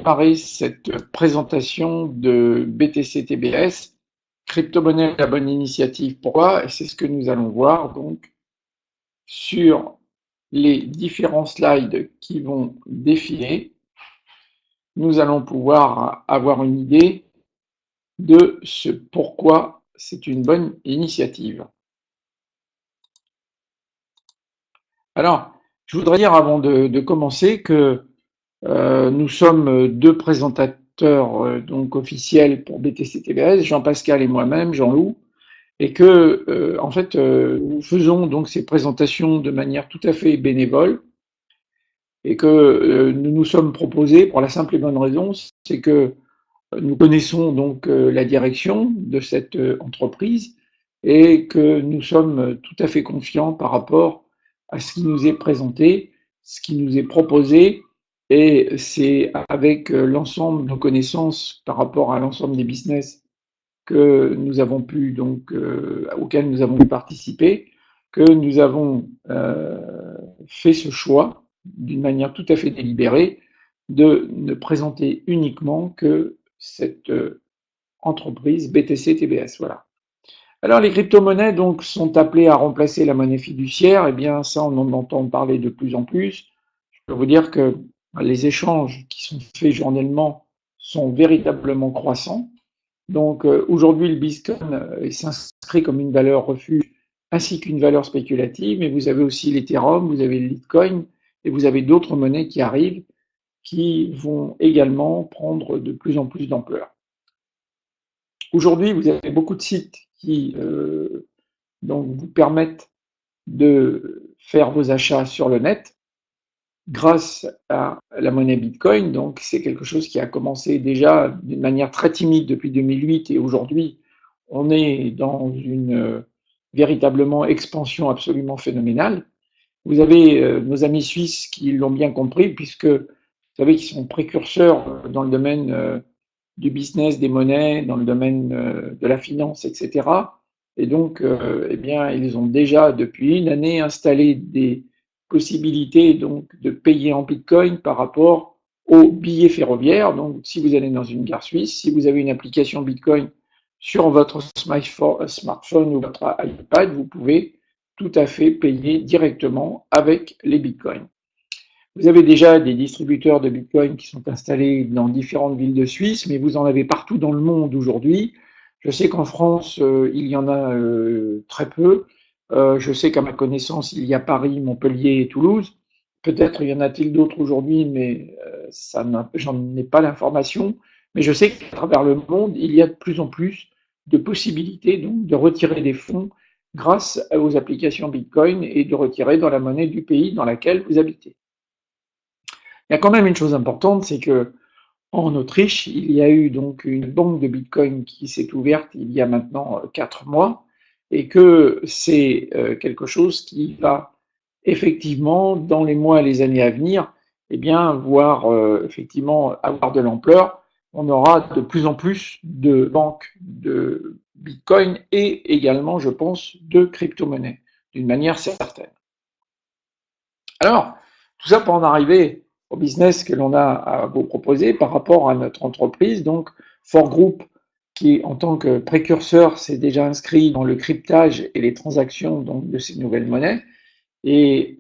démarrer cette présentation de BTC-TBS. Crypto-monnaie, la bonne initiative, pourquoi? Et c'est ce que nous allons voir donc sur les différents slides qui vont défiler. Nous allons pouvoir avoir une idée de ce pourquoi c'est une bonne initiative. Alors, je voudrais dire avant de commencer que nous sommes deux présentateurs donc officiels pour BTC-TBS, Jean-Pascal et moi-même, Jean-Loup, et que en fait nous faisons donc ces présentations de manière tout à fait bénévole et que nous nous sommes proposés pour la simple et bonne raison, c'est que nous connaissons donc la direction de cette entreprise et que nous sommes tout à fait confiants par rapport à ce qui nous est présenté, ce qui nous est proposé, et c'est avec l'ensemble de nos connaissances par rapport à l'ensemble des business que nous avons pu donc auxquels nous avons pu participer que nous avons fait ce choix d'une manière tout à fait délibérée de ne présenter uniquement que cette entreprise BTC-TBS. Voilà. Alors les crypto-monnaies donc sont appelées à remplacer la monnaie fiduciaire. Eh bien ça, on en entend parler de plus en plus. Je peux vous dire que les échanges qui sont faits journellement sont véritablement croissants. Donc aujourd'hui, le Bitcoin s'inscrit comme une valeur refuge ainsi qu'une valeur spéculative, mais vous avez aussi l'Ethereum, vous avez le Litecoin et vous avez d'autres monnaies qui arrivent qui vont également prendre de plus en plus d'ampleur. Aujourd'hui, vous avez beaucoup de sites qui donc vous permettent de faire vos achats sur le net grâce à la monnaie Bitcoin. Donc c'est quelque chose qui a commencé déjà d'une manière très timide depuis 2008 et aujourd'hui on est dans une véritablement expansion absolument phénoménale. Vous avez nos amis suisses qui l'ont bien compris puisque vous savez qu'ils sont précurseurs dans le domaine du business, des monnaies, dans le domaine de la finance, etc. Et donc, eh bien, ils ont déjà depuis une année installé des possibilités donc de payer en Bitcoin par rapport aux billets ferroviaires. Donc, si vous allez dans une gare suisse, si vous avez une application Bitcoin sur votre smartphone ou votre iPad, vous pouvez tout à fait payer directement avec les Bitcoins. Vous avez déjà des distributeurs de Bitcoin qui sont installés dans différentes villes de Suisse, mais vous en avez partout dans le monde aujourd'hui. Je sais qu'en France, il y en a très peu. Je sais qu'à ma connaissance, il y a Paris, Montpellier et Toulouse. Peut-être y en a-t-il d'autres aujourd'hui, mais j'en ai pas l'information. Mais je sais qu'à travers le monde, il y a de plus en plus de possibilités donc, de retirer des fonds grâce aux applications Bitcoin et de retirer dans la monnaie du pays dans laquelle vous habitez. Il y a quand même une chose importante, c'est que en Autriche, il y a eu donc une banque de Bitcoin qui s'est ouverte il y a maintenant 4 mois et que c'est quelque chose qui va effectivement, dans les mois et les années à venir, eh bien, voir effectivement avoir de l'ampleur. On aura de plus en plus de banques de Bitcoin et également, je pense, de crypto-monnaies, d'une manière certaine. Alors, tout ça pour en arriver au business que l'on a à vous proposer par rapport à notre entreprise. Donc, Fort Group, qui en tant que précurseur s'est déjà inscrit dans le cryptage et les transactions donc, de ces nouvelles monnaies. Et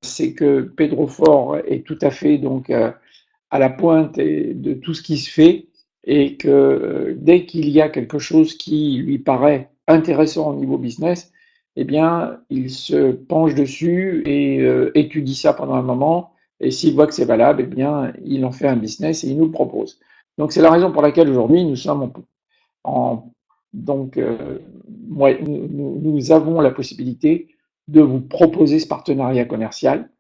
c'est que Pedro Fort est tout à fait donc à la pointe de tout ce qui se fait et que dès qu'il y a quelque chose qui lui paraît intéressant au niveau business, eh bien, il se penche dessus et étudie ça pendant un moment. Et s'il voit que c'est valable, eh bien, il en fait un business et il nous le propose. Donc, c'est la raison pour laquelle aujourd'hui nous sommes donc, nous avons la possibilité de vous proposer ce partenariat commercial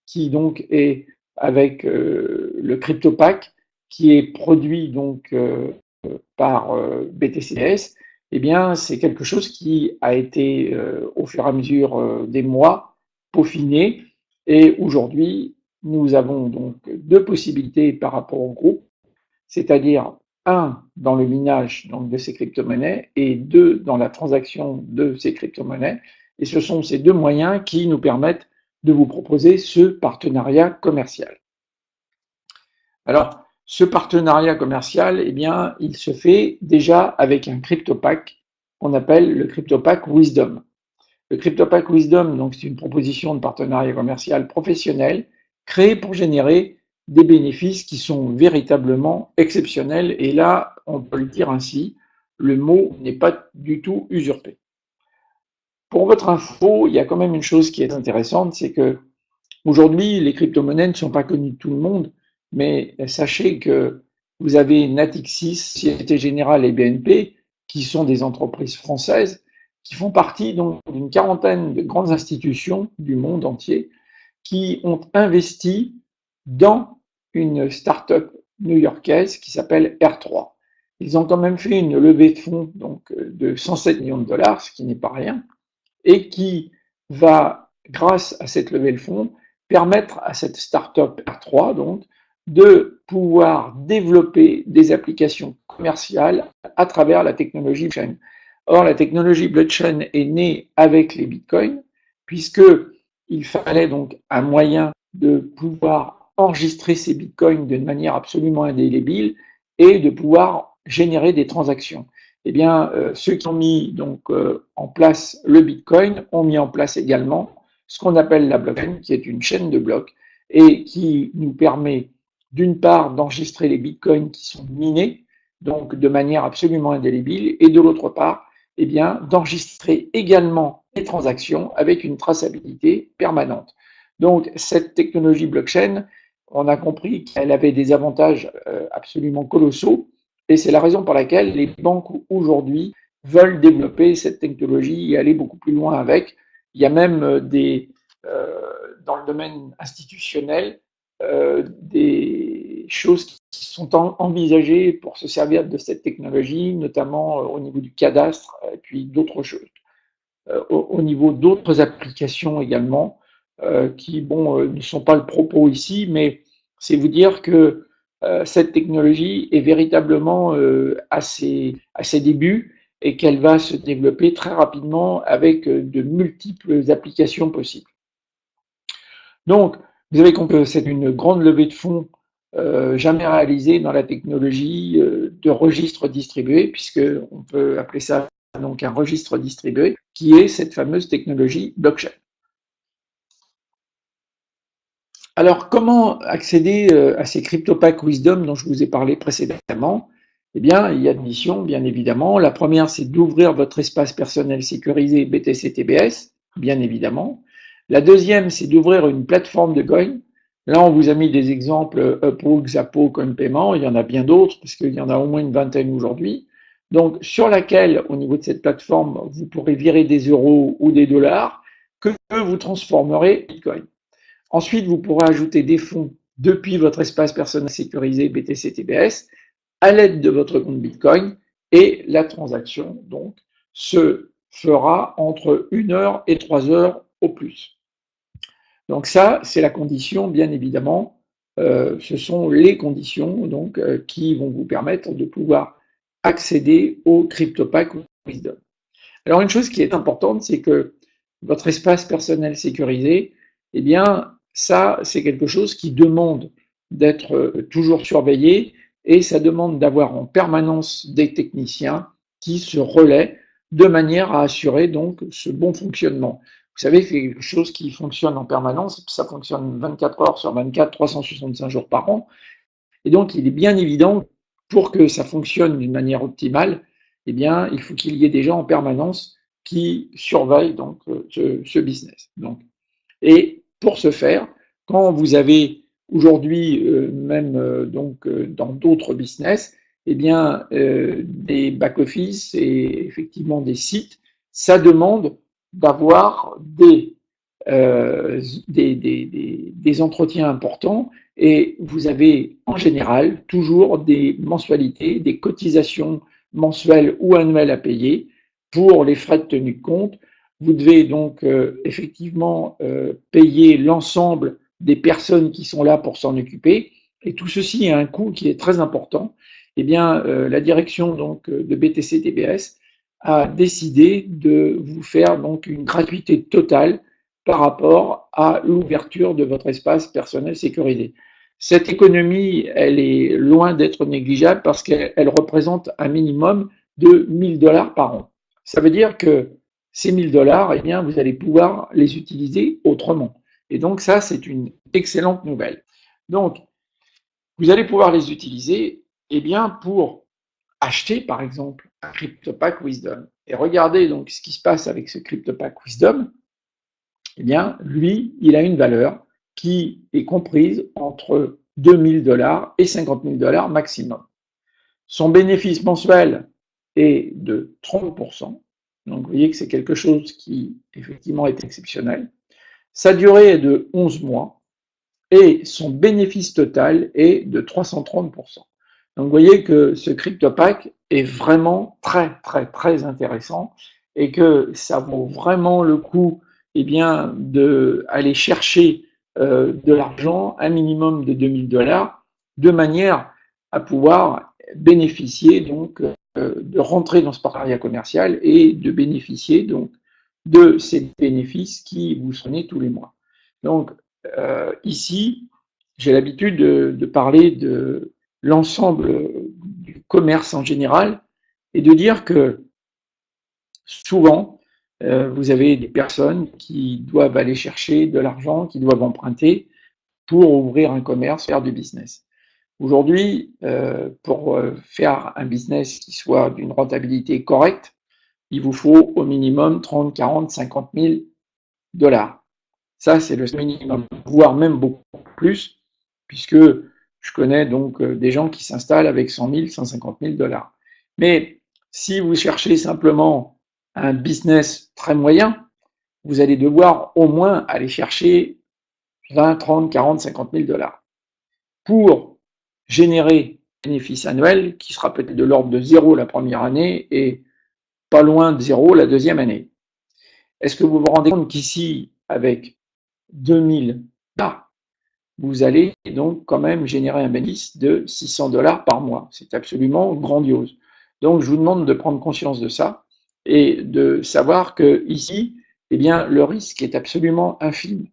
qui donc est avec le CryptoPack qui est produit donc par BTCS. Eh bien, c'est quelque chose qui a été au fur et à mesure des mois peaufiné et aujourd'hui, nous avons donc deux possibilités par rapport au groupe, c'est-à-dire un dans le minage donc, de ces crypto-monnaies et deux dans la transaction de ces crypto-monnaies. Et ce sont ces deux moyens qui nous permettent de vous proposer ce partenariat commercial. Alors, Ce partenariat commercial, eh bien, il se fait déjà avec un CryptoPack qu'on appelle le CryptoPack Wisdom. Le CryptoPack Wisdom, donc, c'est une proposition de partenariat commercial professionnel créée pour générer des bénéfices qui sont véritablement exceptionnels. Et là, on peut le dire ainsi, le mot n'est pas du tout usurpé. Pour votre info, il y a quand même une chose qui est intéressante, c'est que aujourd'hui, les crypto-monnaies ne sont pas connues de tout le monde, mais sachez que vous avez Natixis, Société Générale et BNP, qui sont des entreprises françaises, qui font partie donc d'une quarantaine de grandes institutions du monde entier qui ont investi dans une start-up new-yorkaise qui s'appelle R3. Ils ont quand même fait une levée de fonds donc, de 107 millions de dollars, ce qui n'est pas rien, et qui va, grâce à cette levée de fonds, permettre à cette start-up R3 donc, de pouvoir développer des applications commerciales à travers la technologie blockchain. Or, la technologie blockchain est née avec les bitcoins, puisqu'il fallait donc un moyen de pouvoir enregistrer ces bitcoins d'une manière absolument indélébile et de pouvoir générer des transactions. Eh bien, ceux qui ont mis donc en place le Bitcoin ont mis en place également ce qu'on appelle la blockchain, qui est une chaîne de blocs et qui nous permet d'une part d'enregistrer les Bitcoins qui sont minés, donc de manière absolument indélébile, et de l'autre part, eh bien, d'enregistrer également les transactions avec une traçabilité permanente. Donc, cette technologie blockchain, on a compris qu'elle avait des avantages absolument colossaux. Et c'est la raison pour laquelle les banques aujourd'hui veulent développer cette technologie et aller beaucoup plus loin avec. Il y a même dans le domaine institutionnel des choses qui sont envisagées pour se servir de cette technologie, notamment au niveau du cadastre et puis d'autres choses, au niveau d'autres applications également, qui bon, ne sont pas le propos ici, mais c'est vous dire que cette technologie est véritablement à ses débuts et qu'elle va se développer très rapidement avec de multiples applications possibles. Donc, vous avez compris que c'est une grande levée de fonds jamais réalisée dans la technologie de registre distribué, puisqu'on peut appeler ça donc un registre distribué, qui est cette fameuse technologie blockchain. Alors, comment accéder à ces CryptoPack Wisdom dont je vous ai parlé précédemment? Eh bien, il y a deux missions, bien évidemment. La première, c'est d'ouvrir votre espace personnel sécurisé BTC-TBS, bien évidemment. La deuxième, c'est d'ouvrir une plateforme de coin. Là, on vous a mis des exemples Upwork, Xapo, CoinPayment. Il y en a bien d'autres, parce qu'il y en a au moins une vingtaine aujourd'hui. Donc, sur laquelle, au niveau de cette plateforme, vous pourrez virer des euros ou des dollars que vous transformerez en Bitcoin. Ensuite, vous pourrez ajouter des fonds depuis votre espace personnel sécurisé BTC-TBS à l'aide de votre compte Bitcoin et la transaction donc se fera entre 1 heure et 3 heures au plus. Donc ça, c'est la condition, bien évidemment. Ce sont les conditions donc qui vont vous permettre de pouvoir accéder au CryptoPack Wisdom. Alors une chose qui est importante, c'est que votre espace personnel sécurisé, eh bien, ça, c'est quelque chose qui demande d'être toujours surveillé et ça demande d'avoir en permanence des techniciens qui se relaient de manière à assurer donc ce bon fonctionnement. Vous savez, c'est quelque chose qui fonctionne en permanence, ça fonctionne 24 heures sur 24, 365 jours par an. Et donc, il est bien évident, pour que ça fonctionne d'une manière optimale, eh bien, il faut qu'il y ait des gens en permanence qui surveillent donc ce business. Donc, et pour ce faire, quand vous avez aujourd'hui, même donc dans d'autres business, eh bien, des back-office et effectivement des sites, ça demande d'avoir des entretiens importants et vous avez en général toujours des mensualités, des cotisations mensuelles ou annuelles à payer pour les frais de tenue de compte. Vous devez donc effectivement payer l'ensemble des personnes qui sont là pour s'en occuper et tout ceci a un coût qui est très important. Eh bien, la direction donc de BTC TBS a décidé de vous faire donc une gratuité totale par rapport à l'ouverture de votre espace personnel sécurisé. Cette économie, elle est loin d'être négligeable parce qu'elle représente un minimum de 1 000 $ par an. Ça veut dire que ces 1 000 $, eh bien, vous allez pouvoir les utiliser autrement. Et donc ça, c'est une excellente nouvelle. Donc, vous allez pouvoir les utiliser, eh bien, pour acheter, par exemple, un CryptoPack Wisdom. Et regardez donc ce qui se passe avec ce CryptoPack Wisdom. Eh bien, lui, il a une valeur qui est comprise entre 2 000 $ et 50 000 $ maximum. Son bénéfice mensuel est de 30%. Donc, vous voyez que c'est quelque chose qui, effectivement, est exceptionnel. Sa durée est de 11 mois et son bénéfice total est de 330%. Donc, vous voyez que ce CryptoPack est vraiment très, très, très intéressant et que ça vaut vraiment le coup, eh bien, d'aller chercher de l'argent, un minimum de 2 000 $, de manière à pouvoir bénéficier donc de rentrer dans ce partenariat commercial et de bénéficier donc de ces bénéfices qui vous sont tous les mois. Donc, ici, j'ai l'habitude de parler de l'ensemble du commerce en général et de dire que souvent, vous avez des personnes qui doivent aller chercher de l'argent, qui doivent emprunter pour ouvrir un commerce, faire du business. Aujourd'hui, pour faire un business qui soit d'une rentabilité correcte, il vous faut au minimum 30, 40, 50 000 $. Ça, c'est le minimum, voire même beaucoup plus, puisque je connais donc des gens qui s'installent avec 100 000, 150 000 $. Mais si vous cherchez simplement un business très moyen, vous allez devoir au moins aller chercher 20, 30, 40, 50 000 $. Pour générer un bénéfice annuel qui sera peut-être de l'ordre de 0 la première année et pas loin de 0 la deuxième année. Est-ce que vous vous rendez compte qu'ici, avec 2000 $, vous allez donc quand même générer un bénéfice de 600 $ par mois. C'est absolument grandiose. Donc, je vous demande de prendre conscience de ça et de savoir que ici, eh bien, le risque est absolument infime.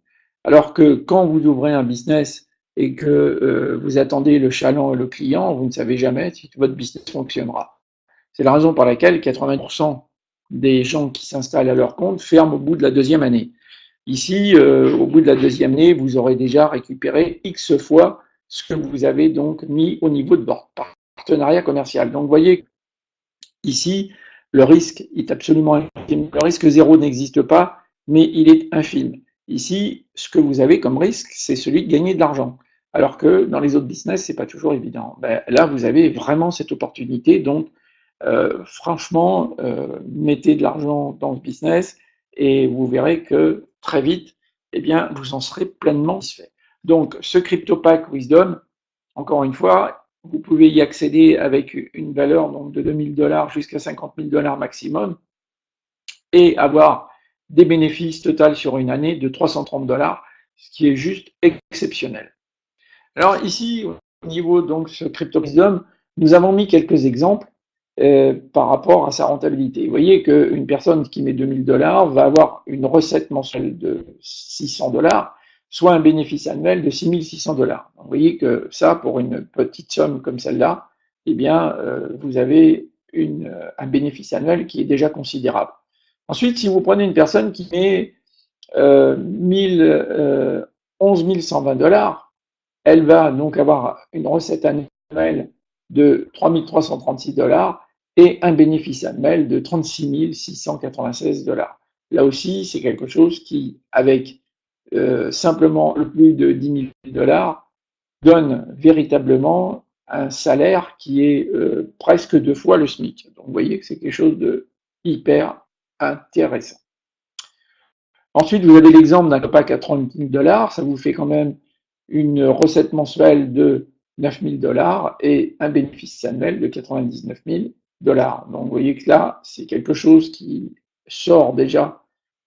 Alors que quand vous ouvrez un business et que vous attendez le chaland et le client, vous ne savez jamais si votre business fonctionnera. C'est la raison pour laquelle 80% des gens qui s'installent à leur compte ferment au bout de la deuxième année. Ici, au bout de la deuxième année, vous aurez déjà récupéré X fois ce que vous avez donc mis au niveau de votre partenariat commercial. Donc, vous voyez, ici, le risque est absolument infime. Le risque zéro n'existe pas, mais il est infime. Ici, ce que vous avez comme risque, c'est celui de gagner de l'argent. Alors que dans les autres business, c'est pas toujours évident. Ben, là, vous avez vraiment cette opportunité. Donc, franchement, mettez de l'argent dans ce business et vous verrez que très vite, eh bien, vous en serez pleinement satisfait. Donc, ce CryptoPack Wisdom, encore une fois, vous pouvez y accéder avec une valeur donc, de 2 000 $ jusqu'à 50 000 $ maximum et avoir des bénéfices totaux sur une année de 330 $, ce qui est juste exceptionnel. Alors ici, au niveau donc ce Crypto Wisdom, nous avons mis quelques exemples par rapport à sa rentabilité. Vous voyez qu'une personne qui met 2 000 $ va avoir une recette mensuelle de 600 $, soit un bénéfice annuel de 6 600 $. Vous voyez que ça, pour une petite somme comme celle-là, eh bien, vous avez un bénéfice annuel qui est déjà considérable. Ensuite, si vous prenez une personne qui met 11 120 $, elle va donc avoir une recette annuelle de 3 336 $ et un bénéfice annuel de 36 696 $. Là aussi, c'est quelque chose qui, avec simplement le plus de 10 000 $, donne véritablement un salaire qui est presque 2 fois le SMIC. Donc, vous voyez que c'est quelque chose de hyper intéressant. Ensuite, vous avez l'exemple d'un pack à 30 000 $, ça vous fait quand même une recette mensuelle de 9 000 $ et un bénéfice annuel de 99 000 $. Donc, vous voyez que là, c'est quelque chose qui sort déjà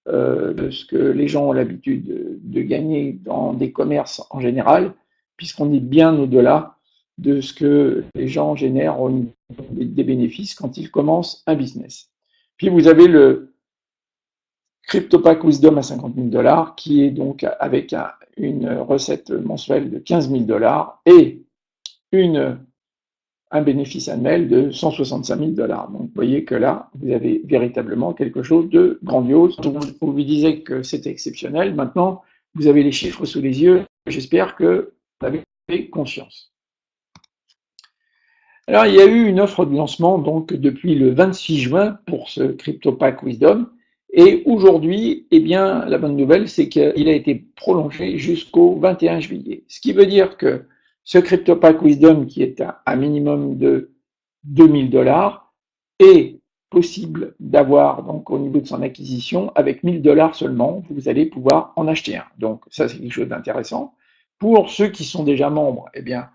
de ce que les gens ont l'habitude de gagner dans des commerces en général, puisqu'on est bien au-delà de ce que les gens génèrent au niveau des bénéfices quand ils commencent un business. Puis vous avez le CryptoPack Wisdom à 50 000 $, qui est donc avec une recette mensuelle de 15 000 $ et un bénéfice annuel de 165 000 $. Donc, vous voyez que là, vous avez véritablement quelque chose de grandiose. On vous disait que c'était exceptionnel. Maintenant, vous avez les chiffres sous les yeux. J'espère que vous avez conscience. Alors, il y a eu une offre de lancement donc depuis le 26 juin pour ce CryptoPack Wisdom. Et aujourd'hui, eh bien, la bonne nouvelle, c'est qu'il a été prolongé jusqu'au 21 juillet. Ce qui veut dire que ce CryptoPack Wisdom, qui est à un minimum de 2 000 $, est possible d'avoir, donc, au niveau de son acquisition, avec 1 000 $ seulement, vous allez pouvoir en acheter un. Donc, ça, c'est quelque chose d'intéressant. Pour ceux qui sont déjà membres, eh bien,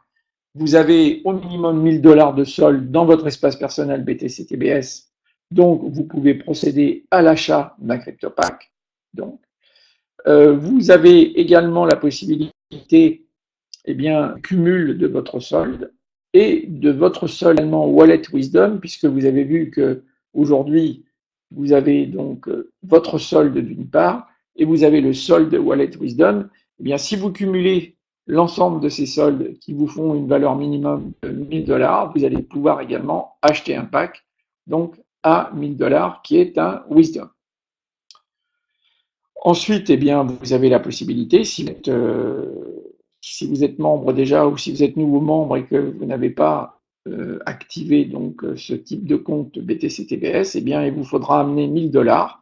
vous avez au minimum 1 000 $ de solde dans votre espace personnel BTC-TBS. Donc, vous pouvez procéder à l'achat d'un CryptoPack. Donc, vous avez également la possibilité, eh bien, cumul de votre solde et de votre solde également Wallet Wisdom, puisque vous avez vu que aujourd'hui, vous avez donc votre solde d'une part et vous avez le solde Wallet Wisdom. Eh bien, si vous cumulez l'ensemble de ces soldes qui vous font une valeur minimum de 1 000 $, vous allez pouvoir également acheter un pack, donc à 1 000 $ qui est un Wisdom. Ensuite, eh bien, vous avez la possibilité, si vous êtes membre déjà ou si vous êtes nouveau membre et que vous n'avez pas activé donc ce type de compte BTC-TBS, eh bien, il vous faudra amener 1 000 $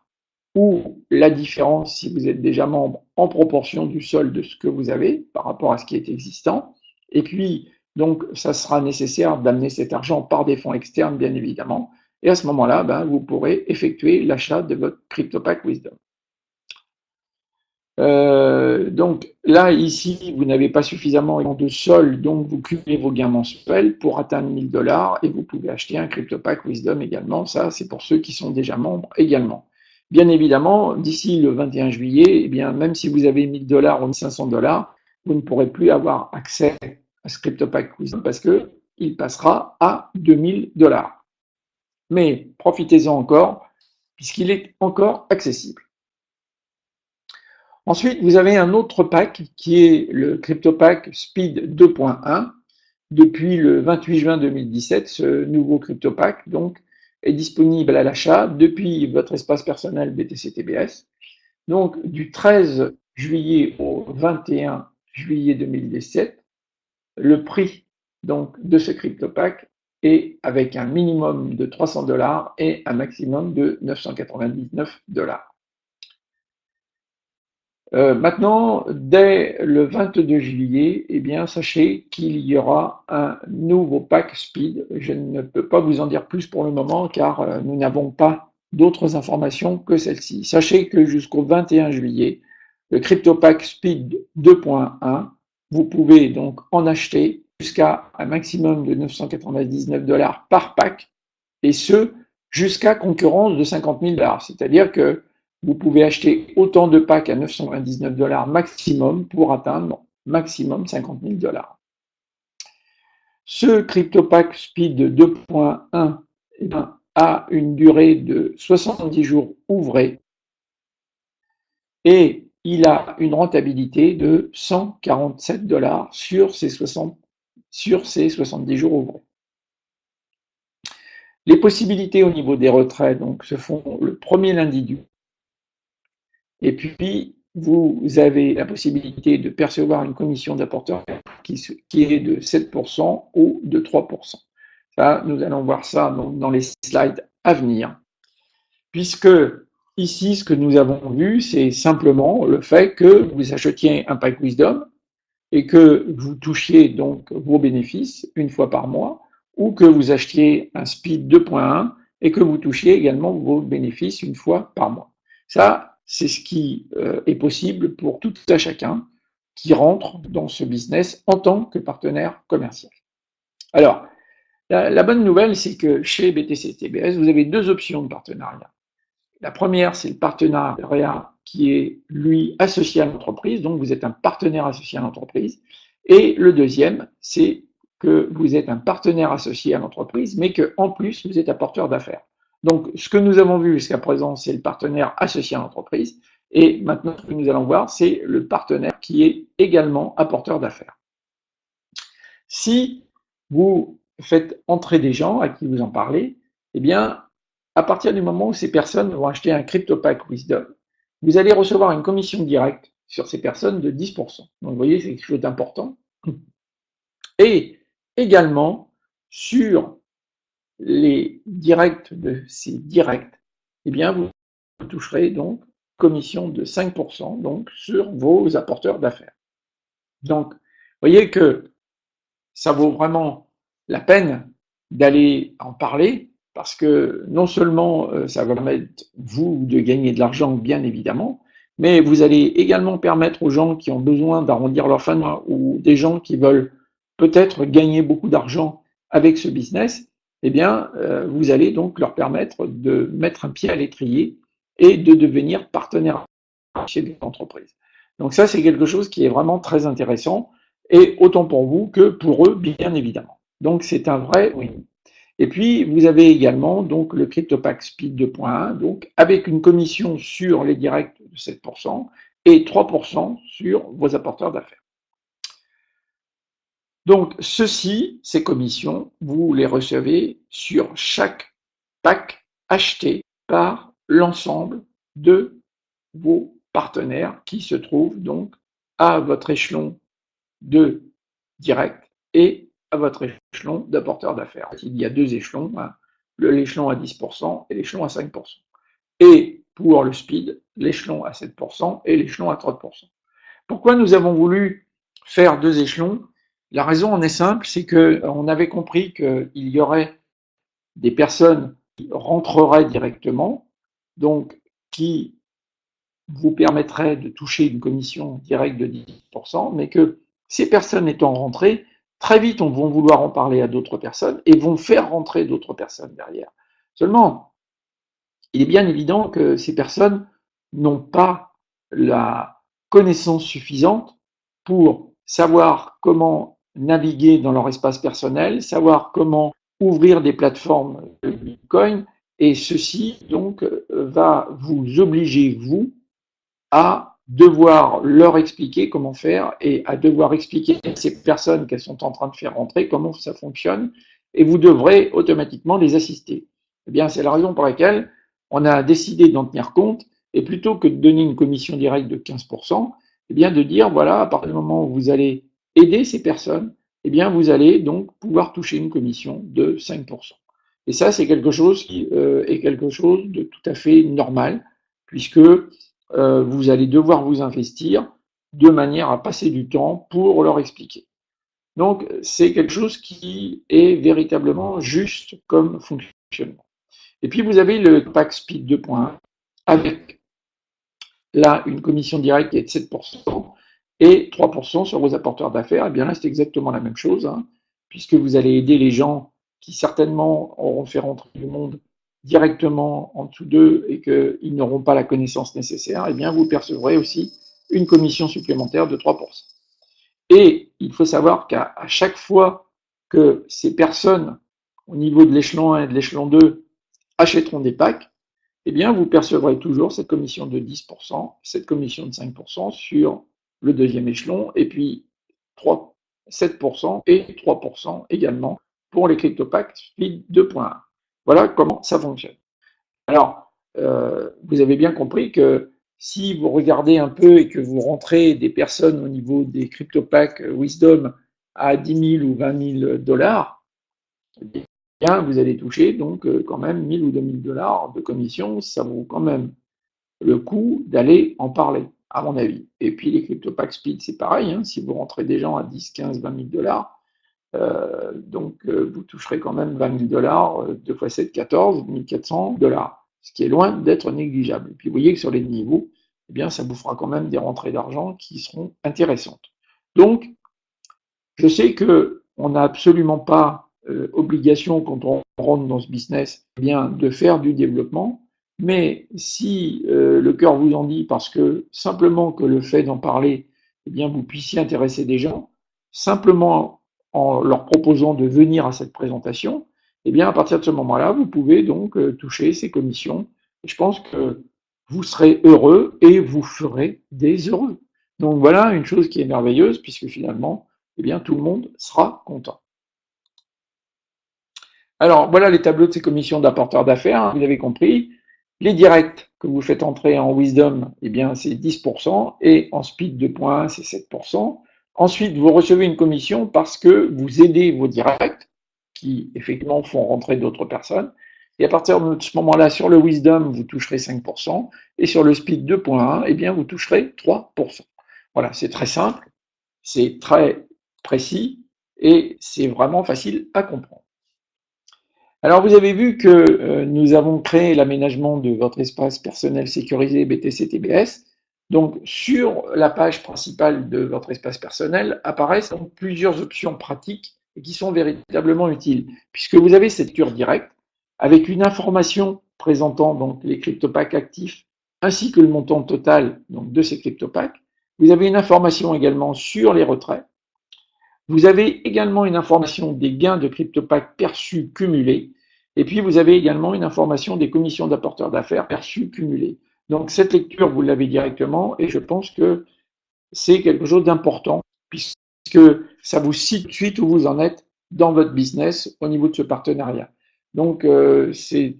ou la différence si vous êtes déjà membre en proportion du solde de ce que vous avez par rapport à ce qui est existant. Et puis, donc, ça sera nécessaire d'amener cet argent par des fonds externes, bien évidemment. Et à ce moment-là, ben, vous pourrez effectuer l'achat de votre CryptoPack Wisdom. Donc là, ici, vous n'avez pas suffisamment de solde, donc vous cumulez vos gains mensuels pour atteindre 1 000 $ et vous pouvez acheter un CryptoPack Wisdom également. Ça, c'est pour ceux qui sont déjà membres également. Bien évidemment, d'ici le 21 juillet, eh bien, même si vous avez 1 000 $ ou 1 500 $, vous ne pourrez plus avoir accès à ce CryptoPack Wisdom parce qu'il passera à 2 000 $. Mais profitez-en encore, puisqu'il est encore accessible. Ensuite, vous avez un autre pack qui est le CryptoPack Speed 2.1. Depuis le 28 juin 2017, ce nouveau CryptoPack donc, est disponible à l'achat depuis votre espace personnel BTC-TBS. Donc, du 13 juillet au 21 juillet 2017, le prix donc, de ce CryptoPack est avec un minimum de 300 $ et un maximum de 999 $. Maintenant, dès le 22 juillet, eh bien, sachez qu'il y aura un nouveau pack Speed. Je ne peux pas vous en dire plus pour le moment car nous n'avons pas d'autres informations que celle-ci. Sachez que jusqu'au 21 juillet, le CryptoPack Speed 2.1, vous pouvez donc en acheter jusqu'à un maximum de 999 $ par pack, et ce, jusqu'à concurrence de 50 000 $. C'est-à-dire que vous pouvez acheter autant de packs à 999 $ maximum pour atteindre maximum 50 000 $. Ce CryptoPack Speed 2.1 a une durée de 70 jours ouvrés et il a une rentabilité de 147 $ sur ces 70 jours ouvrés. Les possibilités au niveau des retraits donc, se font le premier lundi du. Et puis, vous avez la possibilité de percevoir une commission d'apporteur qui est de 7% ou de 3%. Ça, nous allons voir ça dans les slides à venir. Puisque ici, ce que nous avons vu, c'est simplement le fait que vous achetiez un pack Wisdom et que vous touchiez donc vos bénéfices une fois par mois, ou que vous achetiez un Speed 2.1 et que vous touchiez également vos bénéfices une fois par mois. Ça, c'est ce qui est possible pour tout à chacun qui rentre dans ce business en tant que partenaire commercial. Alors, la bonne nouvelle, c'est que chez BTC-TBS, vous avez deux options de partenariat. La première, c'est le partenariat qui est, lui, associé à l'entreprise, donc vous êtes un partenaire associé à l'entreprise. Et le deuxième, c'est que vous êtes un partenaire associé à l'entreprise, mais qu'en plus, vous êtes apporteur d'affaires. Donc, ce que nous avons vu jusqu'à présent, c'est le partenaire associé à l'entreprise. Et maintenant, ce que nous allons voir, c'est le partenaire qui est également apporteur d'affaires. Si vous faites entrer des gens à qui vous en parlez, eh bien, à partir du moment où ces personnes vont acheter un CryptoPack Wisdom, vous allez recevoir une commission directe sur ces personnes de 10%. Donc, vous voyez, c'est quelque chose d'important. Et également, sur les directs de ces directs, eh bien, vous toucherez donc commission de 5% donc, sur vos apporteurs d'affaires. Donc, vous voyez que ça vaut vraiment la peine d'aller en parler parce que non seulement ça va permettre vous de gagner de l'argent, bien évidemment, mais vous allez également permettre aux gens qui ont besoin d'arrondir leur fin de mois ou des gens qui veulent peut-être gagner beaucoup d'argent avec ce business, eh bien, vous allez donc leur permettre de mettre un pied à l'étrier et de devenir partenaire chez des entreprises. Donc ça, c'est quelque chose qui est vraiment très intéressant, et autant pour vous que pour eux, bien évidemment. Donc c'est un vrai win. Et puis, vous avez également donc le CryptoPack Speed 2.1, donc avec une commission sur les directs de 7% et 3% sur vos apporteurs d'affaires. Donc, ces commissions, vous les recevez sur chaque pack acheté par l'ensemble de vos partenaires qui se trouvent donc à votre échelon de direct et à votre échelon d'apporteur d'affaires. Il y a deux échelons, hein, l'échelon à 10% et l'échelon à 5%. Et pour le speed, l'échelon à 7% et l'échelon à 30%. Pourquoi nous avons voulu faire deux échelons? La raison en est simple, c'est qu'on avait compris qu'il y aurait des personnes qui rentreraient directement, donc qui vous permettraient de toucher une commission directe de 10%, mais que ces personnes étant rentrées, très vite on va vouloir en parler à d'autres personnes et vont faire rentrer d'autres personnes derrière. Seulement, il est bien évident que ces personnes n'ont pas la connaissance suffisante pour savoir comment naviguer dans leur espace personnel, savoir comment ouvrir des plateformes de Bitcoin, et ceci donc va vous obliger, vous, à devoir leur expliquer comment faire et à devoir expliquer à ces personnes qu'elles sont en train de faire rentrer comment ça fonctionne, et vous devrez automatiquement les assister. Eh bien, c'est la raison pour laquelle on a décidé d'en tenir compte, et plutôt que de donner une commission directe de 15%, eh bien, de dire, voilà, à partir du moment où vous allez aider ces personnes, eh bien, vous allez donc pouvoir toucher une commission de 5%. Et ça, c'est quelque chose qui est quelque chose de tout à fait normal, puisque vous allez devoir vous investir de manière à passer du temps pour leur expliquer. Donc, c'est quelque chose qui est véritablement juste comme fonctionnement. Et puis, vous avez le pack speed 2.1 avec là une commission directe qui est de 7% et 3% sur vos apporteurs d'affaires. Et bien là, c'est exactement la même chose, hein, puisque vous allez aider les gens qui certainement auront fait rentrer du monde directement en dessous d'eux et qu'ils n'auront pas la connaissance nécessaire, et bien vous percevrez aussi une commission supplémentaire de 3%. Et il faut savoir qu'à chaque fois que ces personnes, au niveau de l'échelon 1 et de l'échelon 2, achèteront des packs, eh bien, vous percevrez toujours cette commission de 10%, cette commission de 5% sur le deuxième échelon, et puis 3, 7% et 3% également pour les CryptoPack Speed 2.1. Voilà comment ça fonctionne. Alors, vous avez bien compris que si vous regardez un peu et que vous rentrez des personnes au niveau des CryptoPack Wisdom à 10 000 ou 20 000 dollars, eh bien, vous allez toucher donc quand même 1000 ou 2000 dollars de commission. Ça vaut quand même le coup d'aller en parler, à mon avis. Et puis les CryptoPack Speed, c'est pareil, hein, si vous rentrez des gens à 10, 15, 20 000 dollars, vous toucherez quand même 20 000 dollars, 2 fois 7, 14, 1400 dollars, ce qui est loin d'être négligeable. Et puis vous voyez que sur les niveaux, eh bien, ça vous fera quand même des rentrées d'argent qui seront intéressantes. Donc, je sais que on n'a absolument pas obligation, quand on rentre dans ce business, eh bien, de faire du développement, mais si le cœur vous en dit, parce que simplement que le fait d'en parler, eh bien, vous puissiez intéresser des gens, simplement en leur proposant de venir à cette présentation, eh bien, à partir de ce moment-là, vous pouvez donc toucher ces commissions. Je pense que vous serez heureux et vous ferez des heureux. Donc voilà une chose qui est merveilleuse, puisque finalement, eh bien, tout le monde sera content. Alors, voilà les tableaux de ces commissions d'apporteurs d'affaires, hein, vous avez compris. Les directs que vous faites entrer en Wisdom, eh bien, c'est 10%, et en Speed 2.1, c'est 7%. Ensuite, vous recevez une commission parce que vous aidez vos directs, qui effectivement font rentrer d'autres personnes. Et à partir de ce moment-là, sur le Wisdom, vous toucherez 5%, et sur le Speed 2.1, eh bien, vous toucherez 3%. Voilà, c'est très simple, c'est très précis, et c'est vraiment facile à comprendre. Alors, vous avez vu que nous avons créé l'aménagement de votre espace personnel sécurisé BTC-TBS. Donc, sur la page principale de votre espace personnel apparaissent donc plusieurs options pratiques et qui sont véritablement utiles, puisque vous avez cette lecture directe avec une information présentant donc les cryptopacks actifs ainsi que le montant total donc, de ces cryptopacks. Vous avez une information également sur les retraits. Vous avez également une information des gains de CryptoPack perçus cumulés. Et puis, vous avez également une information des commissions d'apporteurs d'affaires perçues cumulées. Donc, cette lecture, vous l'avez directement et je pense que c'est quelque chose d'important puisque ça vous cite tout de suite où vous en êtes dans votre business au niveau de ce partenariat. Donc, c'est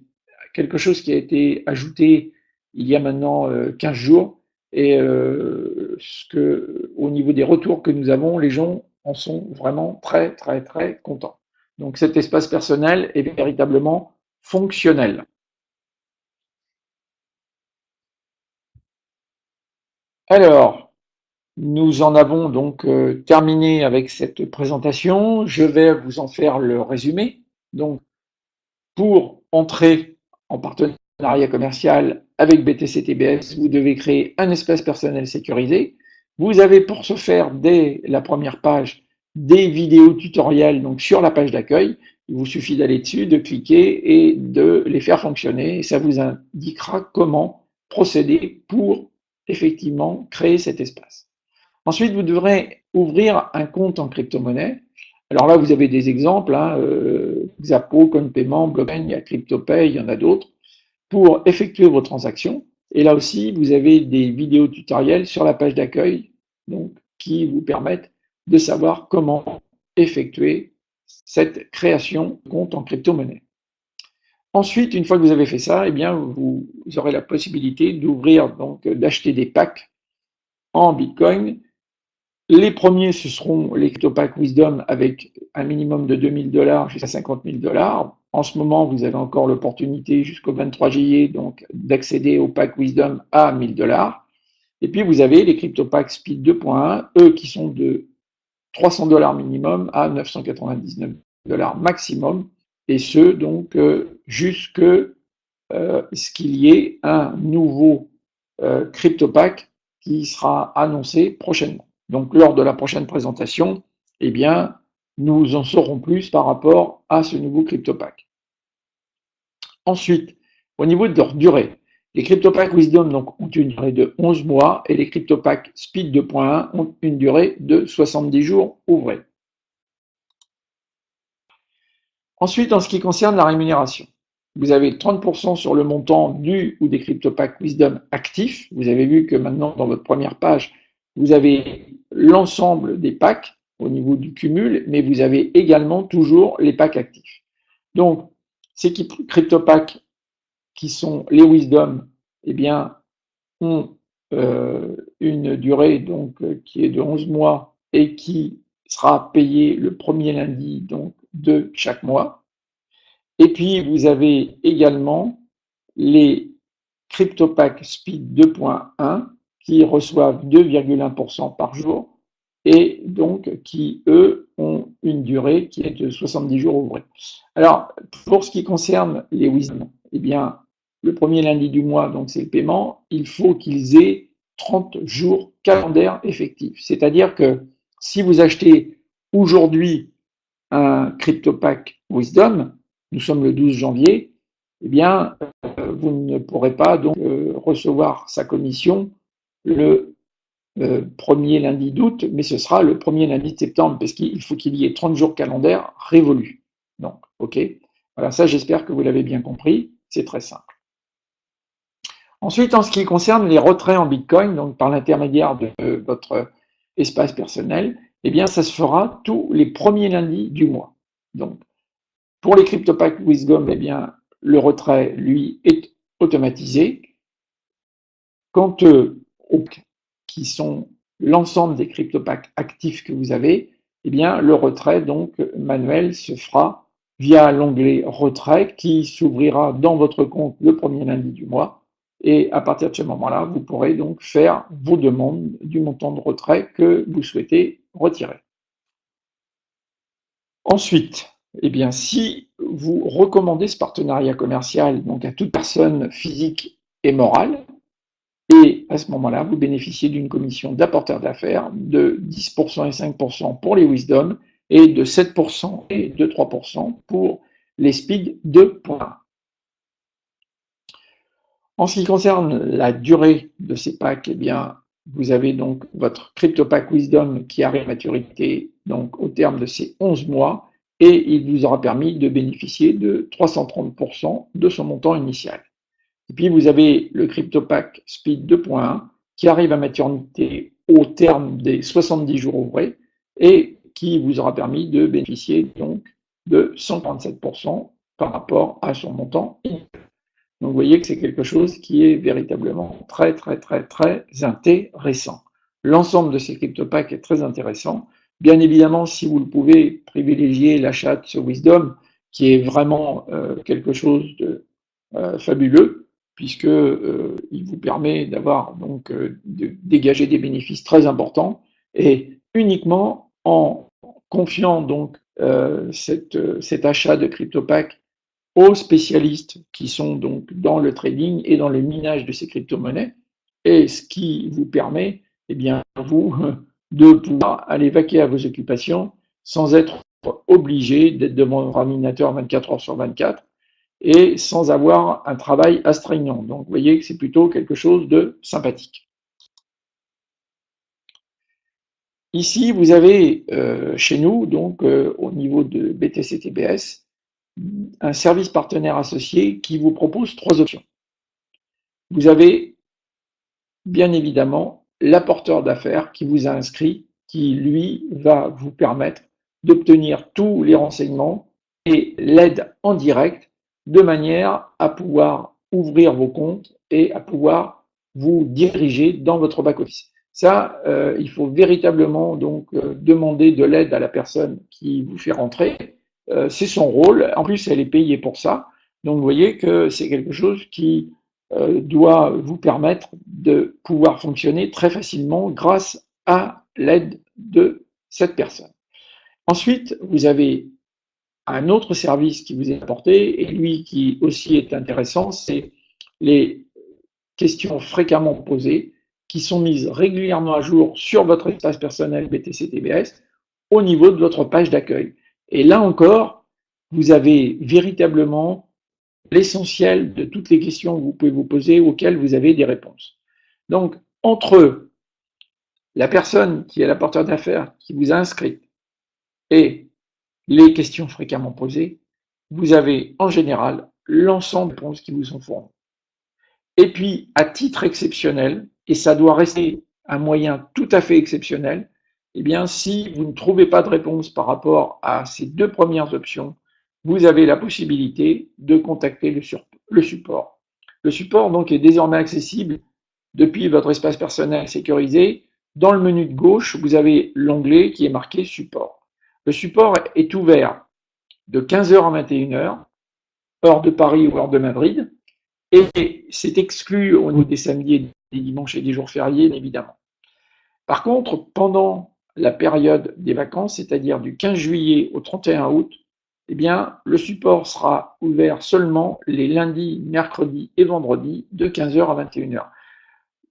quelque chose qui a été ajouté il y a maintenant 15 jours et au niveau des retours que nous avons, les gens en sont vraiment très, très, très contents. Donc cet espace personnel est véritablement fonctionnel. Alors, nous en avons donc terminé avec cette présentation. Je vais vous en faire le résumé. Donc, pour entrer en partenariat commercial avec BTC-TBS, vous devez créer un espace personnel sécurisé. Vous avez pour ce faire, dès la première page, des vidéos tutoriels donc sur la page d'accueil. Il vous suffit d'aller dessus, de cliquer et de les faire fonctionner. Et ça vous indiquera comment procéder pour effectivement créer cet espace. Ensuite, vous devrez ouvrir un compte en crypto-monnaie. Alors là, vous avez des exemples, hein, Xapo, CoinPayment, Blockchain, il y a CryptoPay, il y en a d'autres, pour effectuer vos transactions. Et là aussi, vous avez des vidéos tutoriels sur la page d'accueil, donc qui vous permettent de savoir comment effectuer cette création de compte en crypto-monnaie. Ensuite, une fois que vous avez fait ça, eh bien, vous aurez la possibilité d'ouvrir, donc d'acheter des packs en Bitcoin. Les premiers, ce seront les CryptoPack Wisdom avec un minimum de 2000 $ jusqu'à 50 000 $. En ce moment, vous avez encore l'opportunité jusqu'au 23 juillet donc d'accéder au pack Wisdom à 1000 $. Et puis vous avez les CryptoPack Speed 2.1, eux qui sont de 300 $ minimum à 999 $ maximum, et ce donc jusque ce qu'il y ait un nouveau CryptoPack qui sera annoncé prochainement. Donc, lors de la prochaine présentation, eh bien, nous en saurons plus par rapport à ce nouveau CryptoPack. Ensuite, au niveau de leur durée, les CryptoPack Wisdom donc, ont une durée de 11 mois et les CryptoPack Speed 2.1 ont une durée de 70 jours ouvrés. Ensuite, en ce qui concerne la rémunération, vous avez 30% sur le montant du ou des CryptoPack Wisdom actifs. Vous avez vu que maintenant, dans votre première page, vous avez l'ensemble des packs au niveau du cumul, mais vous avez également toujours les packs actifs. Donc, ces CryptoPacks qui sont les Wisdom, eh bien, ont une durée donc, qui est de 11 mois et qui sera payée le premier lundi donc, de chaque mois. Et puis, vous avez également les CryptoPack Speed 2.1 qui reçoivent 2,1% par jour et donc qui, eux, ont une durée qui est de 70 jours ouvrés. Alors, pour ce qui concerne les Wisdom, eh bien, le premier lundi du mois, donc c'est le paiement, il faut qu'ils aient 30 jours calendaires effectifs. C'est-à-dire que si vous achetez aujourd'hui un CryptoPack Wisdom, nous sommes le 12 janvier, eh bien, vous ne pourrez pas donc recevoir sa commission le premier lundi d'août, mais ce sera le premier lundi de septembre, parce qu'il faut qu'il y ait 30 jours calendaires révolus. Donc, ok, Voilà, ça j'espère que vous l'avez bien compris, c'est très simple. Ensuite, en ce qui concerne les retraits en Bitcoin, donc par l'intermédiaire de votre espace personnel, eh bien, ça se fera tous les premiers lundis du mois. Donc, pour les CryptoPack Wisdom, eh bien, le retrait, lui, est automatisé. Quant aux qui sont l'ensemble des CryptoPack actifs que vous avez, eh bien, le retrait donc manuel se fera via l'onglet retrait qui s'ouvrira dans votre compte le premier lundi du mois. Et à partir de ce moment-là, vous pourrez donc faire vos demandes du montant de retrait que vous souhaitez retirer. Ensuite, eh bien, si vous recommandez ce partenariat commercial donc à toute personne physique et morale, et à ce moment-là, vous bénéficiez d'une commission d'apporteur d'affaires de 10% et 5% pour les Wisdom et de 7% et de 3% pour les Speed 2.1. En ce qui concerne la durée de ces packs, eh bien, vous avez donc votre CryptoPack Wisdom qui arrive à maturité donc au terme de ces 11 mois et il vous aura permis de bénéficier de 330% de son montant initial. Et puis vous avez le CryptoPack Speed 2.1 qui arrive à maturité au terme des 70 jours ouvrés et qui vous aura permis de bénéficier donc de 137% par rapport à son montant initial. Donc vous voyez que c'est quelque chose qui est véritablement très intéressant. L'ensemble de ces CryptoPacks est très intéressant. Bien évidemment, si vous le pouvez, privilégier l'achat de ce Wisdom, qui est vraiment quelque chose de fabuleux, puisque il vous permet d'avoir donc de dégager des bénéfices très importants et uniquement en confiant donc cet achat de CryptoPack aux spécialistes qui sont donc dans le trading et dans le minage de ces crypto-monnaies, et ce qui vous permet, eh bien, vous, de pouvoir aller vaquer à vos occupations sans être obligé d'être devant un ordinateur 24 heures sur 24 et sans avoir un travail astreignant. Donc, vous voyez que c'est plutôt quelque chose de sympathique. Ici, vous avez chez nous, donc au niveau de BTC-TBS, un service partenaire associé qui vous propose 3 options. Vous avez bien évidemment l'apporteur d'affaires qui vous a inscrit, qui lui va vous permettre d'obtenir tous les renseignements et l'aide en direct de manière à pouvoir ouvrir vos comptes et à pouvoir vous diriger dans votre back-office. Ça, il faut véritablement donc demander de l'aide à la personne qui vous fait rentrer. C'est son rôle. En plus, elle est payée pour ça. Donc, vous voyez que c'est quelque chose qui doit vous permettre de pouvoir fonctionner très facilement grâce à l'aide de cette personne. Ensuite, vous avez un autre service qui vous est apporté, et lui qui aussi est intéressant, c'est les questions fréquemment posées qui sont mises régulièrement à jour sur votre espace personnel BTC-TBS au niveau de votre page d'accueil. Et là encore, vous avez véritablement l'essentiel de toutes les questions que vous pouvez vous poser auxquelles vous avez des réponses. Donc, entre la personne qui est l'apporteur d'affaires qui vous a inscrit et les questions fréquemment posées, vous avez en général l'ensemble des réponses qui vous sont fournies. Et puis, à titre exceptionnel, et ça doit rester un moyen tout à fait exceptionnel, eh bien, si vous ne trouvez pas de réponse par rapport à ces 2 premières options, vous avez la possibilité de contacter le support. Le support donc est désormais accessible depuis votre espace personnel sécurisé. Dans le menu de gauche, vous avez l'onglet qui est marqué support. Le support est ouvert de 15h à 21h, heure de Paris ou heure de Madrid, et c'est exclu au niveau des samedis, des dimanches et des jours fériés, évidemment. Par contre, pendant la période des vacances, c'est-à-dire du 15 juillet au 31 août, eh bien, le support sera ouvert seulement les lundis, mercredis et vendredis de 15h à 21h.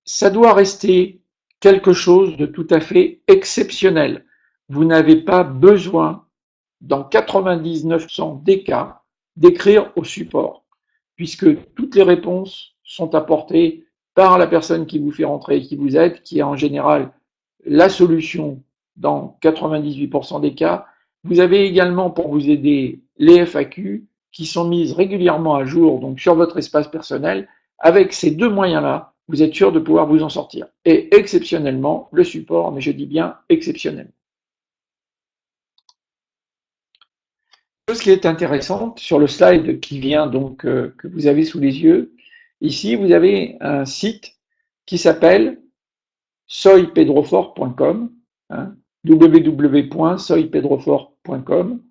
Ça doit rester quelque chose de tout à fait exceptionnel. Vous n'avez pas besoin, dans 99% des cas, d'écrire au support, puisque toutes les réponses sont apportées par la personne qui vous fait rentrer et qui vous aide, qui est en général la solution dans 98% des cas. Vous avez également pour vous aider les FAQ qui sont mises régulièrement à jour donc sur votre espace personnel. Avec ces deux moyens-là, vous êtes sûr de pouvoir vous en sortir. Et exceptionnellement, le support, mais je dis bien exceptionnellement. Ce qui est intéressant sur le slide qui vient donc que vous avez sous les yeux, ici vous avez un site qui s'appelle soypedrofort.com, hein, www.soypedrofort.com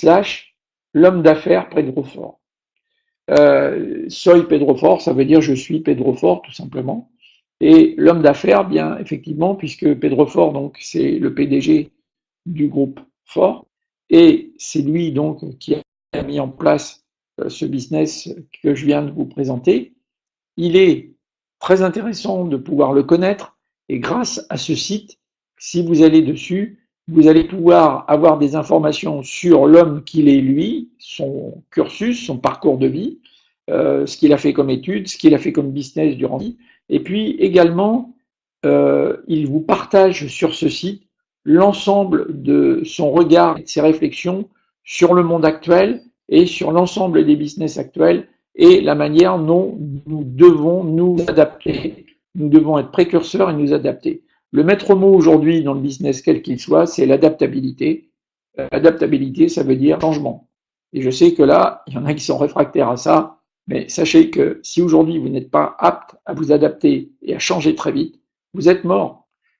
/ l'homme d'affaires Pedrofort. Soy Pedrofort, ça veut dire je suis Pedrofort tout simplement. Et l'homme d'affaires, bien effectivement, puisque Pedrofort, donc c'est le PDG du groupe Fort, et c'est lui donc qui a mis en place ce business que je viens de vous présenter. Il est très intéressant de pouvoir le connaître, et grâce à ce site, si vous allez dessus, vous allez pouvoir avoir des informations sur l'homme qu'il est lui, son cursus, son parcours de vie, ce qu'il a fait comme études, ce qu'il a fait comme business durant la vie, et puis également, il vous partage sur ce site l'ensemble de son regard et de ses réflexions sur le monde actuel et sur l'ensemble des business actuels et la manière dont nous devons nous adapter. Nous devons être précurseurs et nous adapter. Le maître mot aujourd'hui dans le business, quel qu'il soit, c'est l'adaptabilité. L'adaptabilité, ça veut dire changement. Et je sais que là, il y en a qui sont réfractaires à ça, mais sachez que si aujourd'hui vous n'êtes pas apte à vous adapter et à changer très vite, vous êtes mort.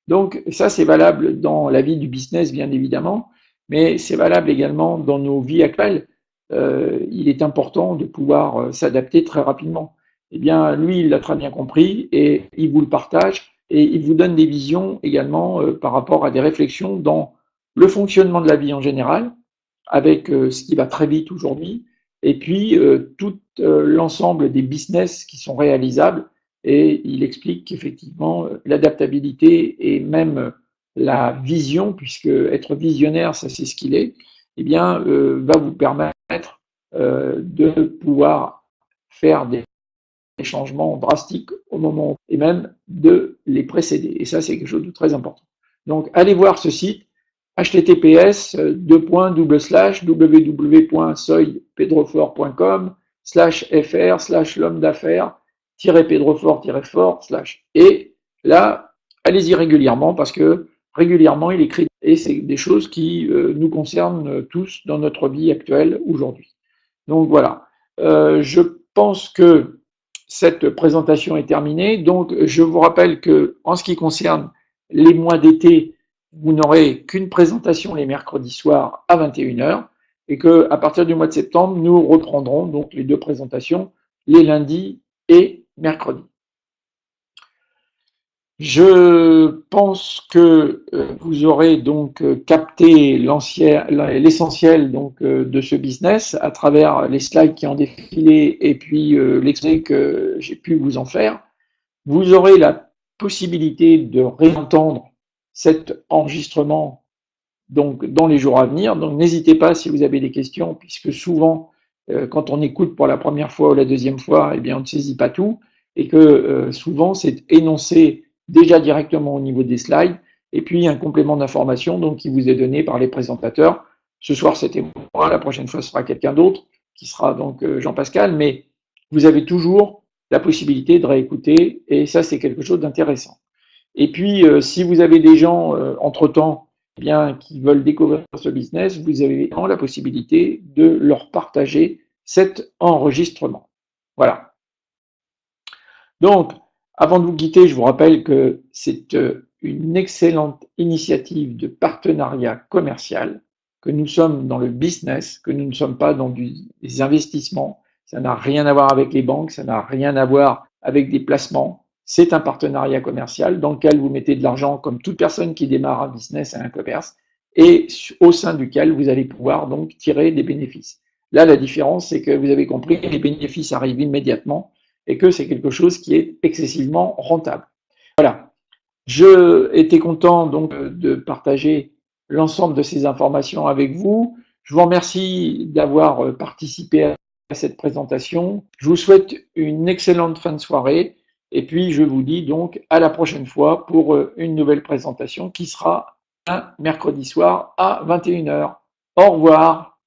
Donc ça, c'est valable dans la vie du business, bien évidemment, mais c'est valable également dans nos vies actuelles. Il est important de pouvoir s'adapter très rapidement. Eh bien, lui, il l'a très bien compris et il vous le partage et il vous donne des visions également par rapport à des réflexions dans le fonctionnement de la vie en général, avec ce qui va très vite aujourd'hui, et puis tout l'ensemble des business qui sont réalisables. Et il explique qu'effectivement, l'adaptabilité et même la vision, puisque être visionnaire, ça c'est ce qu'il est, eh bien, va vous permettre de pouvoir faire des changements drastiques au moment et même de les précéder. Et ça, c'est quelque chose de très important. Donc, allez voir ce site https://www.soypedrofort.com /fr /l'homme d'affaires pedrofort fort et là, allez-y régulièrement parce que régulièrement, il écrit et c'est des choses qui nous concernent tous dans notre vie actuelle aujourd'hui. Donc voilà, je pense que cette présentation est terminée. Donc je vous rappelle que en ce qui concerne les mois d'été, vous n'aurez qu'une présentation les mercredis soirs à 21h et qu'à partir du mois de septembre, nous reprendrons donc les deux présentations les lundis et mercredis. Je pense que vous aurez donc capté l'essentiel donc de ce business à travers les slides qui ont défilé et puis l'exposé que j'ai pu vous en faire. Vous aurez la possibilité de réentendre cet enregistrement donc dans les jours à venir. Donc n'hésitez pas si vous avez des questions, puisque souvent quand on écoute pour la première fois ou la deuxième fois, eh bien on ne saisit pas tout et que souvent c'est énoncé déjà directement au niveau des slides, et puis un complément d'information donc qui vous est donné par les présentateurs. Ce soir c'était moi, la prochaine fois ce sera quelqu'un d'autre, qui sera donc Jean-Pascal, mais vous avez toujours la possibilité de réécouter, et ça c'est quelque chose d'intéressant. Et puis si vous avez des gens entre-temps eh bien, qui veulent découvrir ce business, vous avez la possibilité de leur partager cet enregistrement. Voilà. Donc, avant de vous quitter, je vous rappelle que c'est une excellente initiative de partenariat commercial, que nous sommes dans le business, que nous ne sommes pas dans des investissements. Ça n'a rien à voir avec les banques, ça n'a rien à voir avec des placements. C'est un partenariat commercial dans lequel vous mettez de l'argent comme toute personne qui démarre un business et un commerce et au sein duquel vous allez pouvoir donc tirer des bénéfices. Là, la différence, c'est que vous avez compris que les bénéfices arrivent immédiatement et que c'est quelque chose qui est excessivement rentable. Voilà. Je étais content donc de partager l'ensemble de ces informations avec vous. Je vous remercie d'avoir participé à cette présentation. Je vous souhaite une excellente fin de soirée et puis je vous dis donc à la prochaine fois pour une nouvelle présentation qui sera un mercredi soir à 21h. Au revoir.